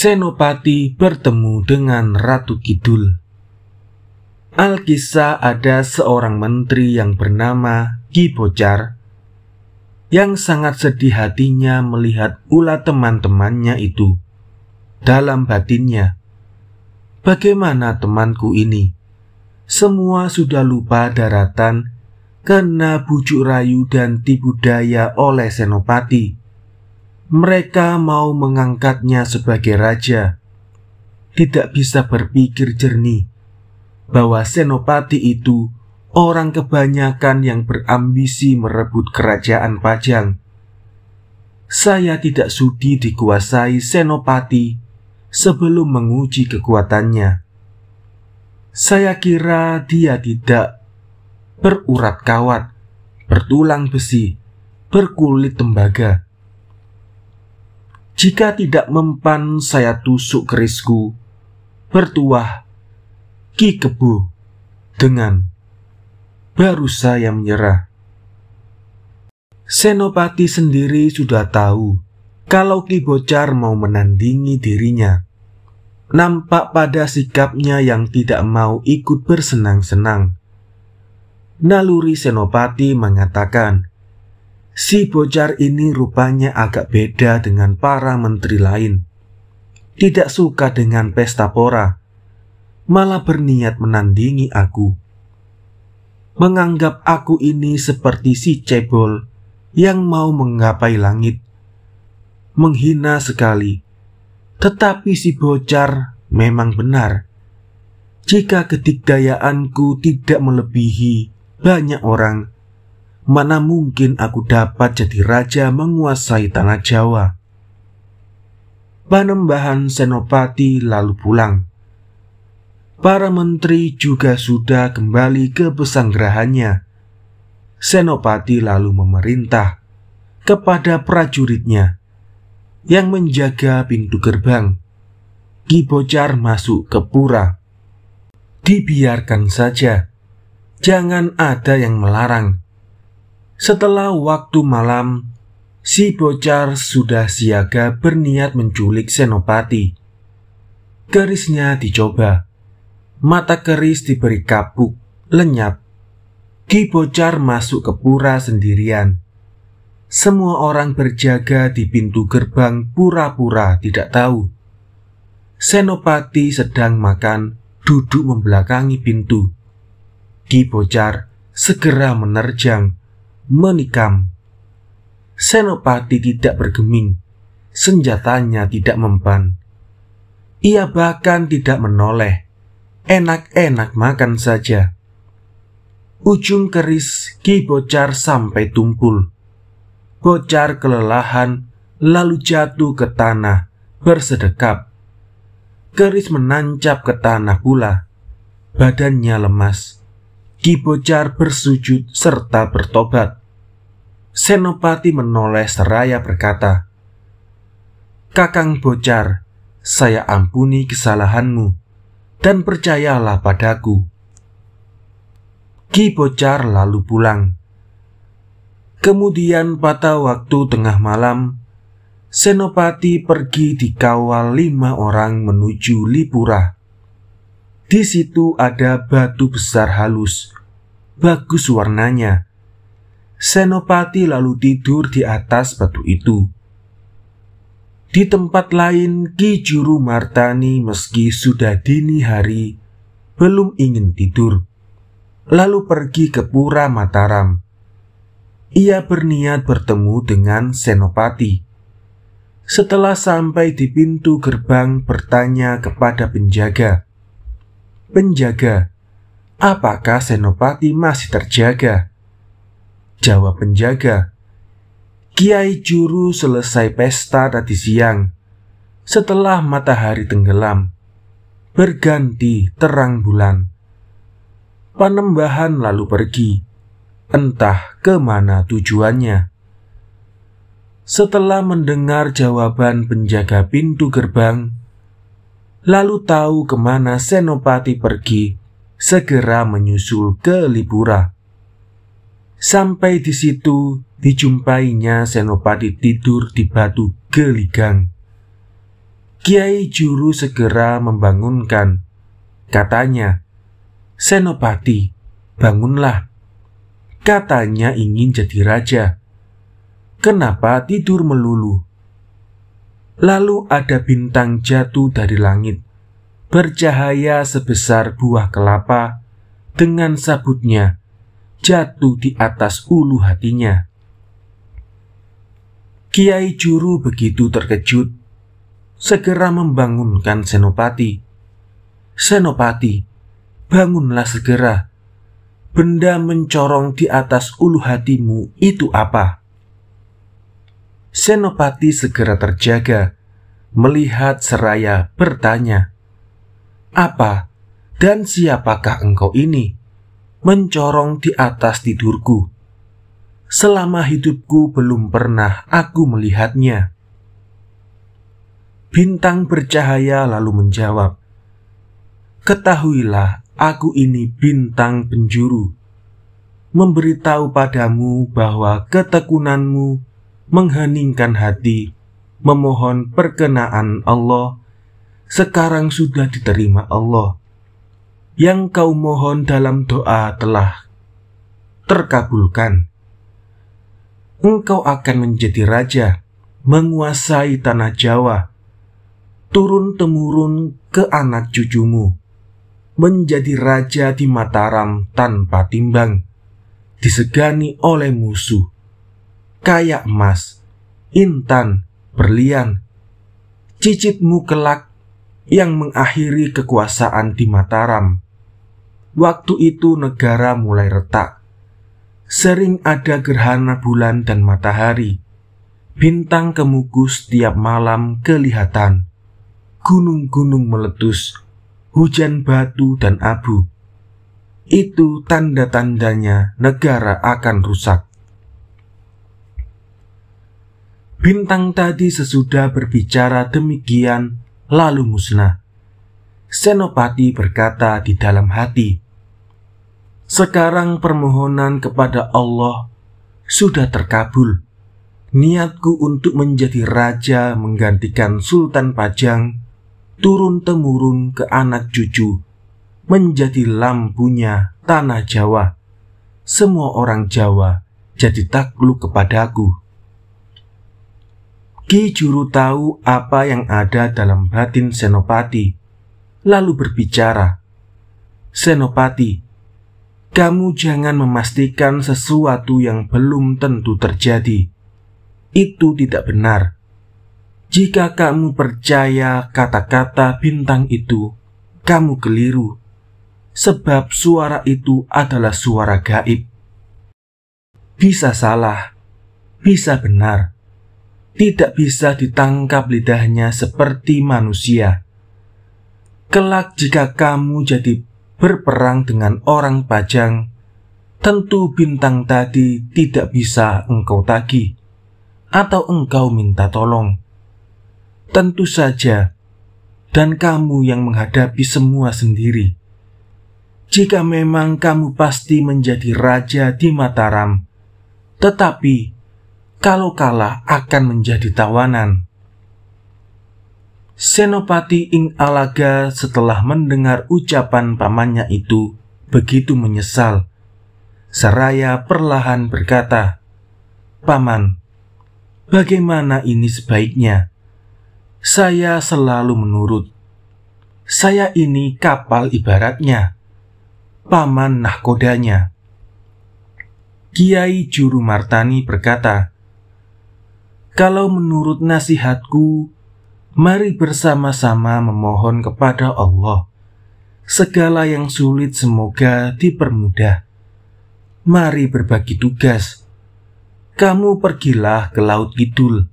Senopati bertemu dengan Ratu Kidul. Alkisah ada seorang menteri yang bernama Ki Bocar yang sangat sedih hatinya melihat ulah teman-temannya itu. Dalam batinnya, bagaimana temanku ini? Semua sudah lupa daratan, kena bujuk rayu dan tipu daya oleh Senopati. Mereka mau mengangkatnya sebagai raja. Tidak bisa berpikir jernih bahwa Senopati itu orang kebanyakan yang berambisi merebut kerajaan Pajang. Saya tidak sudi dikuasai Senopati sebelum menguji kekuatannya. Saya kira dia tidak berurat kawat, bertulang besi, berkulit tembaga. Jika tidak mempan, saya tusuk kerisku, bertuah Ki Kebo dengan baru saya menyerah. Senopati sendiri sudah tahu kalau Ki Bocar mau menandingi dirinya. Nampak pada sikapnya yang tidak mau ikut bersenang-senang. Naluri Senopati mengatakan, si Bocar ini rupanya agak beda dengan para menteri lain. Tidak suka dengan pesta pora, malah berniat menandingi aku. Menganggap aku ini seperti si cebol yang mau menggapai langit. Menghina sekali. Tetapi si Bocar memang benar. Jika kedikdayaanku tidak melebihi banyak orang, mana mungkin aku dapat jadi raja menguasai tanah Jawa. Panembahan Senopati lalu pulang. Para menteri juga sudah kembali ke pesanggerahannya. Senopati lalu memerintah kepada prajuritnya yang menjaga pintu gerbang. Ki Bocar masuk ke pura. Dibiarkan saja, jangan ada yang melarang. Setelah waktu malam, si Bocar sudah siaga berniat menculik Senopati. Kerisnya dicoba. Mata keris diberi kapuk, lenyap. Ki Bocar masuk ke pura sendirian. Semua orang berjaga di pintu gerbang pura-pura tidak tahu. Senopati sedang makan, duduk membelakangi pintu. Ki Bocar segera menerjang, menikam. Senopati tidak bergeming, senjatanya tidak mempan. Ia bahkan tidak menoleh, enak-enak makan saja. Ujung keris Ki Bocar sampai tumpul. Bocar kelelahan lalu jatuh ke tanah bersedekap. Keris menancap ke tanah pula. Badannya lemas. Ki Bocar bersujud serta bertobat. Senopati menoleh seraya berkata, "Kakang Bocar, saya ampuni kesalahanmu dan percayalah padaku." Ki Bocar lalu pulang. Kemudian pada waktu tengah malam, Senopati pergi dikawal 5 orang menuju Lipura. Di situ ada batu besar halus, bagus warnanya. Senopati lalu tidur di atas batu itu. Di tempat lain, Ki Juru Martani meski sudah dini hari belum ingin tidur, lalu pergi ke Pura Mataram. Ia berniat bertemu dengan Senopati. Setelah sampai di pintu gerbang, bertanya kepada penjaga, "Penjaga, apakah Senopati masih terjaga?" Jawab penjaga, "Kiai Juru selesai pesta tadi siang, setelah matahari tenggelam, berganti terang bulan. Panembahan lalu pergi, entah kemana tujuannya." Setelah mendengar jawaban penjaga pintu gerbang, lalu tahu kemana Senopati pergi, segera menyusul ke Lipura. Sampai di situ dijumpainya Senopati tidur di batu geligang. Kiai Juru segera membangunkan. Katanya, "Senopati, bangunlah. Katanya ingin jadi raja. Kenapa tidur melulu?" Lalu ada bintang jatuh dari langit, bercahaya sebesar buah kelapa, dengan sabutnya jatuh di atas ulu hatinya. Kiai Juru begitu terkejut, segera membangunkan Senopati. "Senopati, bangunlah segera. Benda mencorong di atas ulu hatimu itu apa?" Senopati segera terjaga, melihat seraya bertanya, "Apa dan siapakah engkau ini, mencorong di atas tidurku? Selama hidupku belum pernah aku melihatnya." Bintang bercahaya lalu menjawab, "Ketahuilah, aku ini bintang penjuru, memberitahu padamu bahwa ketekunanmu mengheningkan hati memohon perkenaan Allah sekarang sudah diterima Allah. Yang kau mohon dalam doa telah terkabulkan. Engkau akan menjadi raja, menguasai tanah Jawa, turun-temurun ke anak cucumu, menjadi raja di Mataram tanpa timbang, disegani oleh musuh, kaya emas, intan, berlian. Cicitmu kelak yang mengakhiri kekuasaan di Mataram. Waktu itu negara mulai retak. Sering ada gerhana bulan dan matahari. Bintang kemukus tiap malam kelihatan. Gunung-gunung meletus, hujan batu dan abu. Itu tanda-tandanya negara akan rusak." Bintang tadi sesudah berbicara demikian lalu musnah. Senopati berkata di dalam hati, "Sekarang permohonan kepada Allah sudah terkabul. Niatku untuk menjadi raja menggantikan Sultan Pajang turun-temurun ke anak cucu, menjadi lampunya tanah Jawa. Semua orang Jawa jadi takluk kepadaku." Ki Juru tahu apa yang ada dalam batin Senopati, lalu berbicara, "Senopati, kamu jangan memastikan sesuatu yang belum tentu terjadi. Itu tidak benar. Jika kamu percaya kata-kata bintang itu, kamu keliru, sebab suara itu adalah suara gaib. Bisa salah, bisa benar. Tidak bisa ditangkap lidahnya seperti manusia. Kelak jika kamu jadi berperang dengan orang Pajang, tentu bintang tadi tidak bisa engkau tagih, atau engkau minta tolong. Tentu saja, dan kamu yang menghadapi semua sendiri. Jika memang kamu pasti menjadi raja di Mataram, tetapi kalau kalah akan menjadi tawanan." Senopati Ing Alaga setelah mendengar ucapan pamannya itu begitu menyesal. Seraya perlahan berkata, "Paman, bagaimana ini sebaiknya? Saya selalu menurut. Saya ini kapal ibaratnya, paman nahkodanya." Kiai Juru Martani berkata, "Kalau menurut nasihatku, mari bersama-sama memohon kepada Allah. Segala yang sulit semoga dipermudah. Mari berbagi tugas. Kamu pergilah ke Laut Kidul,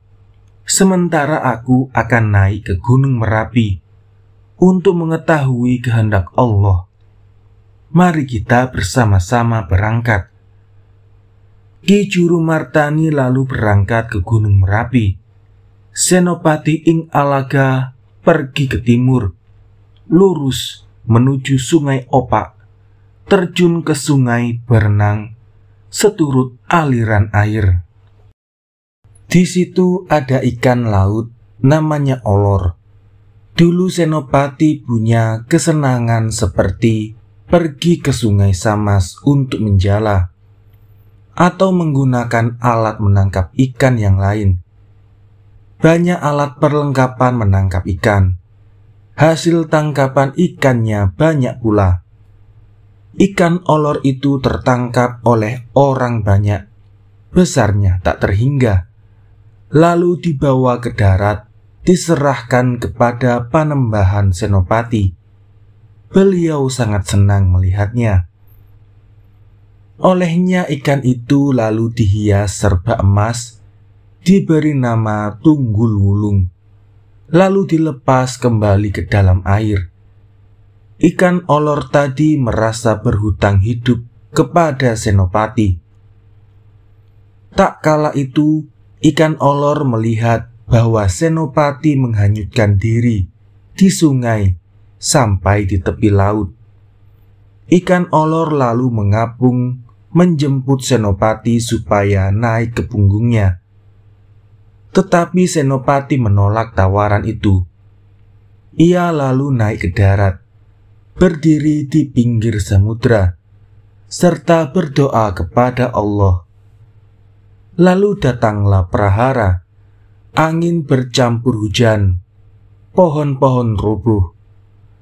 sementara aku akan naik ke Gunung Merapi untuk mengetahui kehendak Allah. Mari kita bersama-sama berangkat." Ki Juru Martani lalu berangkat ke Gunung Merapi. Senopati Ing Alaga pergi ke timur, lurus menuju Sungai Opak, terjun ke sungai, berenang seturut aliran air. Di situ ada ikan laut namanya olor. Dulu Senopati punya kesenangan seperti pergi ke Sungai Samas untuk menjala, atau menggunakan alat menangkap ikan yang lain. Banyak alat perlengkapan menangkap ikan. Hasil tangkapan ikannya banyak pula. Ikan olor itu tertangkap oleh orang banyak, besarnya tak terhingga. Lalu dibawa ke darat, diserahkan kepada Panembahan Senopati. Beliau sangat senang melihatnya. Olehnya ikan itu lalu dihias serba emas, diberi nama Tunggul Wulung, lalu dilepas kembali ke dalam air. Ikan olor tadi merasa berhutang hidup kepada Senopati. Tak kala itu, ikan olor melihat bahwa Senopati menghanyutkan diri di sungai sampai di tepi laut. Ikan olor lalu mengapung menjemput Senopati supaya naik ke punggungnya. Tetapi Senopati menolak tawaran itu. Ia lalu naik ke darat, berdiri di pinggir samudra, serta berdoa kepada Allah. Lalu datanglah prahara, angin bercampur hujan, pohon-pohon roboh,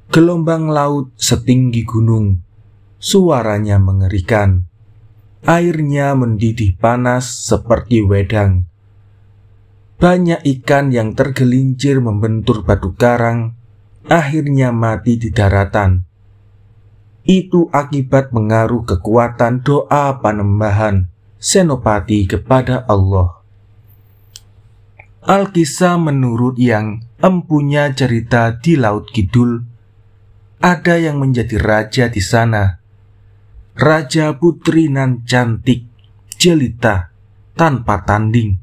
gelombang laut setinggi gunung, suaranya mengerikan, airnya mendidih panas seperti wedang. Banyak ikan yang tergelincir membentur batu karang, akhirnya mati di daratan. Itu akibat pengaruh kekuatan doa Panembahan Senopati kepada Allah. Alkisah menurut yang empunya cerita di Laut Kidul, ada yang menjadi raja di sana. Raja putri nan cantik, jelita, tanpa tanding.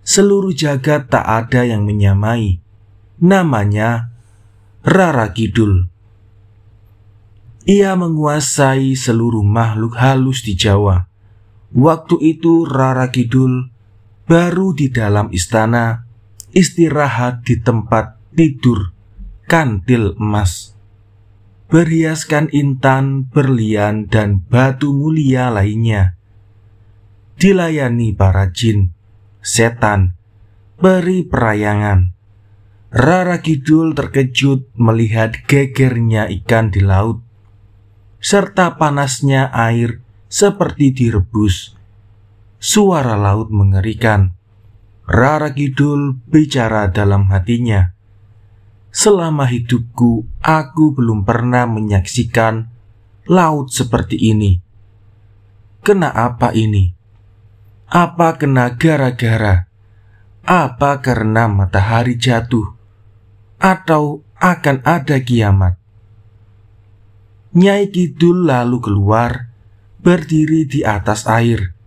Seluruh jagat tak ada yang menyamai. Namanya Rara Kidul. Ia menguasai seluruh makhluk halus di Jawa. Waktu itu Rara Kidul baru di dalam istana, istirahat di tempat tidur kantil emas, berhiaskan intan, berlian, dan batu mulia lainnya. Dilayani para jin, setan, peri perayangan. Rara Kidul terkejut melihat gegernya ikan di laut, serta panasnya air seperti direbus. Suara laut mengerikan. Rara Kidul bicara dalam hatinya, "Selama hidupku, aku belum pernah menyaksikan laut seperti ini. Kena apa ini? Apa kena gara-gara? Apa karena matahari jatuh? Atau akan ada kiamat?" Nyai Kidul lalu keluar, berdiri di atas air,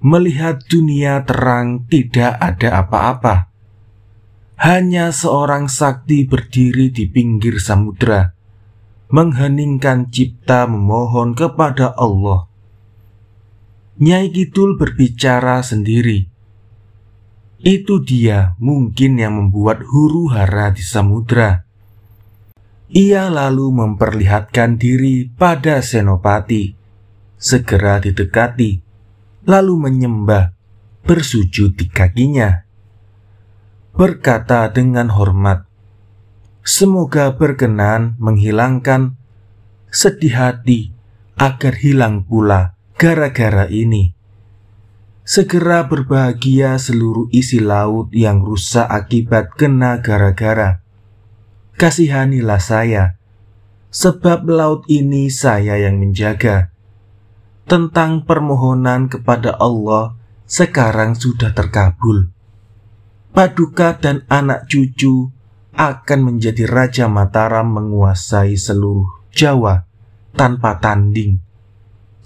melihat dunia terang, tidak ada apa-apa. Hanya seorang sakti berdiri di pinggir samudra, mengheningkan cipta memohon kepada Allah. Nyai Kidul berbicara sendiri. Itu dia mungkin yang membuat huru-hara di samudra. Ia lalu memperlihatkan diri pada Senopati, segera didekati, lalu menyembah, bersujud di kakinya, berkata dengan hormat, "Semoga berkenan menghilangkan sedih hati agar hilang pula gara-gara ini. Segera berbahagia seluruh isi laut yang rusak akibat kena gara-gara. Kasihanilah saya, sebab laut ini saya yang menjaga. Tentang permohonan kepada Allah sekarang sudah terkabul. Paduka dan anak cucu akan menjadi Raja Mataram, menguasai seluruh Jawa tanpa tanding.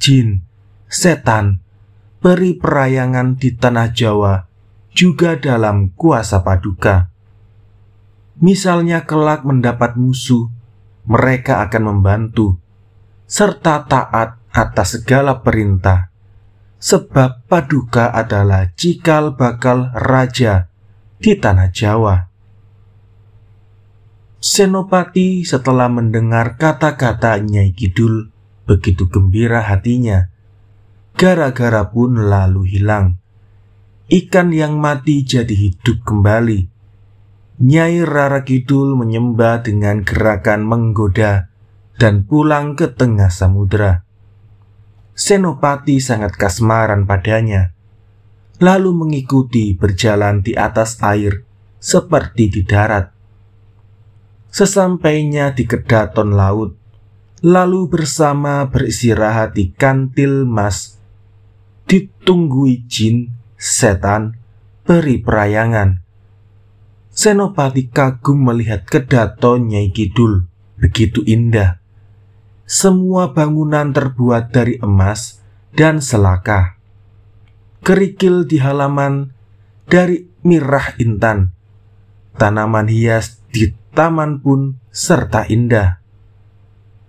Jin, setan, peri perayangan di tanah Jawa juga dalam kuasa Paduka. Misalnya kelak mendapat musuh, mereka akan membantu, serta taat atas segala perintah, sebab Paduka adalah cikal bakal raja di tanah Jawa." Senopati setelah mendengar kata-kata Nyai Kidul begitu gembira hatinya. Gara-gara pun lalu hilang. Ikan yang mati jadi hidup kembali. Nyai Rara Kidul menyembah dengan gerakan menggoda dan pulang ke tengah samudera. Senopati sangat kasmaran padanya, lalu mengikuti berjalan di atas air seperti di darat. Sesampainya di kedaton laut, lalu bersama beristirahat di kantil mas, ditunggui jin, setan, peri perayangan. Senopati kagum melihat kedaton Nyai Kidul, begitu indah. Semua bangunan terbuat dari emas dan selaka. Kerikil di halaman dari mirah intan. Tanaman hias di taman pun serta indah.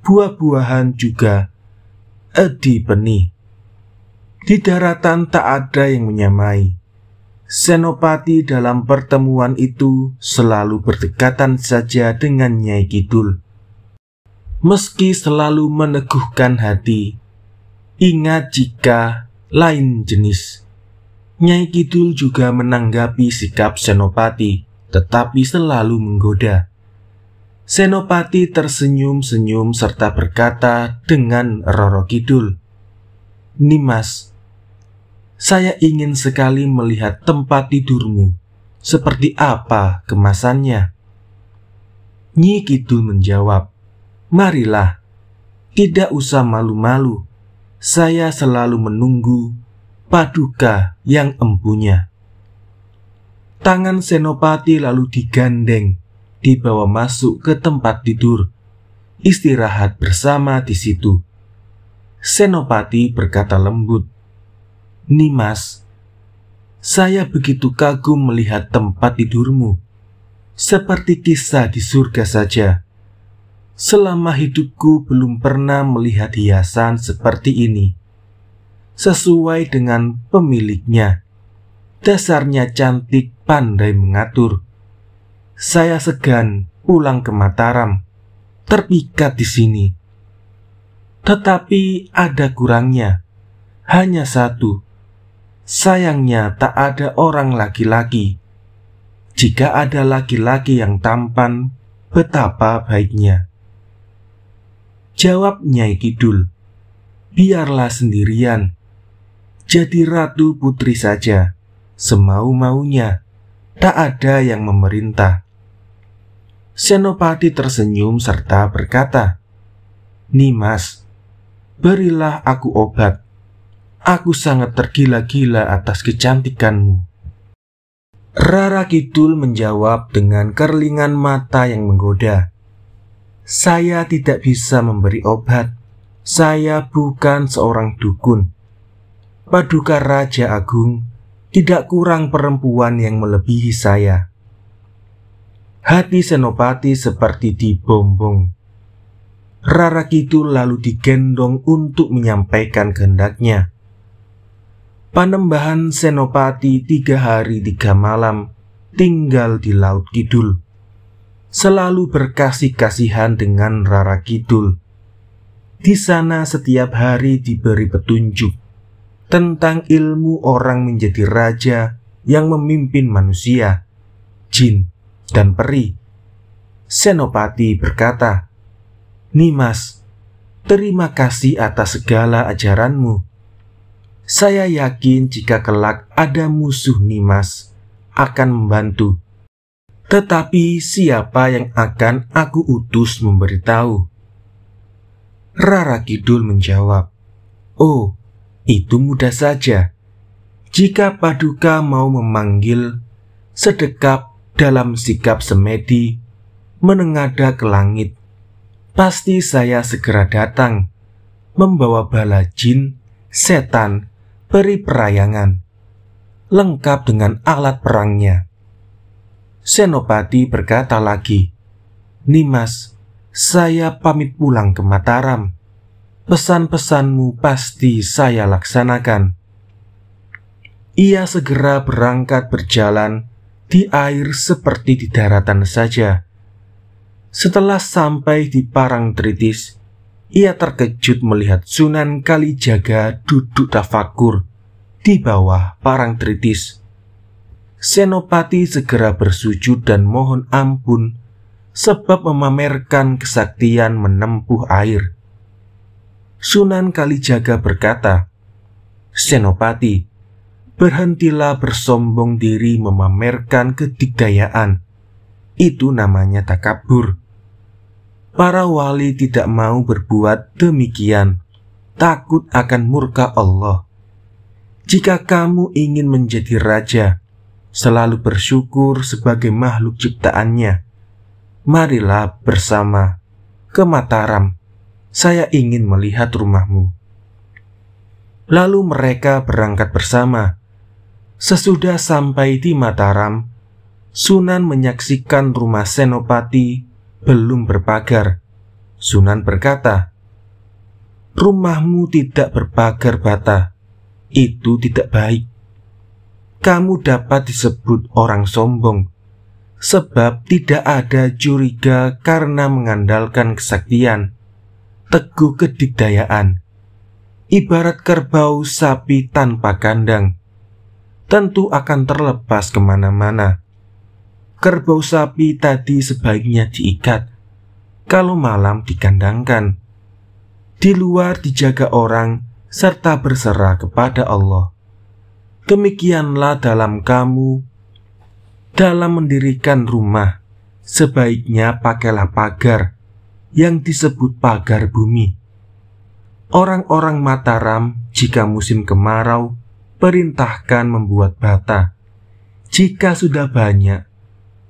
Buah-buahan juga edi benih. Di daratan tak ada yang menyamai. Senopati dalam pertemuan itu selalu berdekatan saja dengan Nyai Kidul. Meski selalu meneguhkan hati, ingat jika lain jenis. Nyai Kidul juga menanggapi sikap Senopati, tetapi selalu menggoda. Senopati tersenyum-senyum serta berkata dengan Roro Kidul, "Nimas, saya ingin sekali melihat tempat tidurmu. Seperti apa kemasannya?" Nyi Kidul menjawab, "Marilah, tidak usah malu-malu. Saya selalu menunggu paduka yang empunya." Tangan Senopati lalu digandeng, dibawa masuk ke tempat tidur, istirahat bersama di situ. Senopati berkata lembut, "Nimas, saya begitu kagum melihat tempat tidurmu, seperti kisah di surga saja. Selama hidupku belum pernah melihat hiasan seperti ini, sesuai dengan pemiliknya. Dasarnya cantik, pandai mengatur. Saya segan pulang ke Mataram, terpikat di sini. Tetapi ada kurangnya, hanya satu. Sayangnya tak ada orang laki-laki. Jika ada laki-laki yang tampan, betapa baiknya." Jawab Nyai Kidul, "Biarlah sendirian. Jadi ratu putri saja, semau-maunya. Tak ada yang memerintah." Senopati tersenyum serta berkata, "Nimas, berilah aku obat. Aku sangat tergila-gila atas kecantikanmu." Rara Kidul menjawab dengan kerlingan mata yang menggoda, "Saya tidak bisa memberi obat. Saya bukan seorang dukun. Paduka Raja Agung tidak kurang perempuan yang melebihi saya." Hati Senopati seperti dibombong. Rara Kidul lalu digendong untuk menyampaikan kehendaknya. Panembahan Senopati 3 hari 3 malam tinggal di Laut Kidul. Selalu berkasih-kasihan dengan Rara Kidul. Di sana setiap hari diberi petunjuk tentang ilmu orang menjadi raja yang memimpin manusia, jin, dan peri. Senopati berkata, "Nimas, terima kasih atas segala ajaranmu. Saya yakin jika kelak ada musuh Nimas akan membantu. Tetapi siapa yang akan aku utus memberitahu?" Rara Kidul menjawab, "Oh, itu mudah saja. Jika Paduka mau memanggil sedekap dalam sikap semedi, menengadah ke langit, pasti saya segera datang, membawa bala jin, setan, peri perayangan, lengkap dengan alat perangnya." Senopati berkata lagi, "Nimas, saya pamit pulang ke Mataram. Pesan-pesanmu pasti saya laksanakan." Ia segera berangkat berjalan di air seperti di daratan saja. Setelah sampai di Parangtritis, ia terkejut melihat Sunan Kalijaga duduk tafakur di bawah Parangtritis. Senopati segera bersujud dan mohon ampun sebab memamerkan kesaktian menempuh air. Sunan Kalijaga berkata, "Senopati, berhentilah bersombong diri memamerkan kedikdayaan. Itu namanya takabur. Para wali tidak mau berbuat demikian, takut akan murka Allah. Jika kamu ingin menjadi raja, selalu bersyukur sebagai makhluk ciptaannya. Marilah bersama ke Mataram. Saya ingin melihat rumahmu." Lalu mereka berangkat bersama. Sesudah sampai di Mataram, Sunan menyaksikan rumah Senopati belum berpagar. Sunan berkata, "Rumahmu tidak berpagar bata. Itu tidak baik. Kamu dapat disebut orang sombong, sebab tidak ada curiga karena mengandalkan kesaktian, teguh kedikdayaan. Ibarat kerbau sapi tanpa kandang, tentu akan terlepas kemana-mana. Kerbau sapi tadi sebaiknya diikat, kalau malam dikandangkan. Di luar dijaga orang, serta berserah kepada Allah. Demikianlah dalam kamu, dalam mendirikan rumah, sebaiknya pakailah pagar yang disebut pagar bumi. Orang-orang Mataram jika musim kemarau, perintahkan membuat bata. Jika sudah banyak,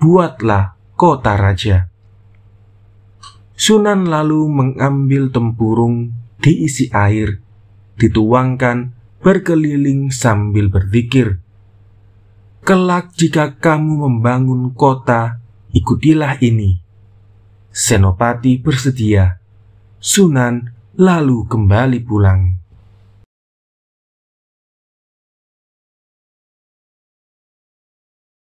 buatlah kota raja." Sunan lalu mengambil tempurung diisi air, dituangkan berkeliling sambil berzikir, "Kelak jika kamu membangun kota, ikutilah ini." Senopati bersedia. Sunan lalu kembali pulang.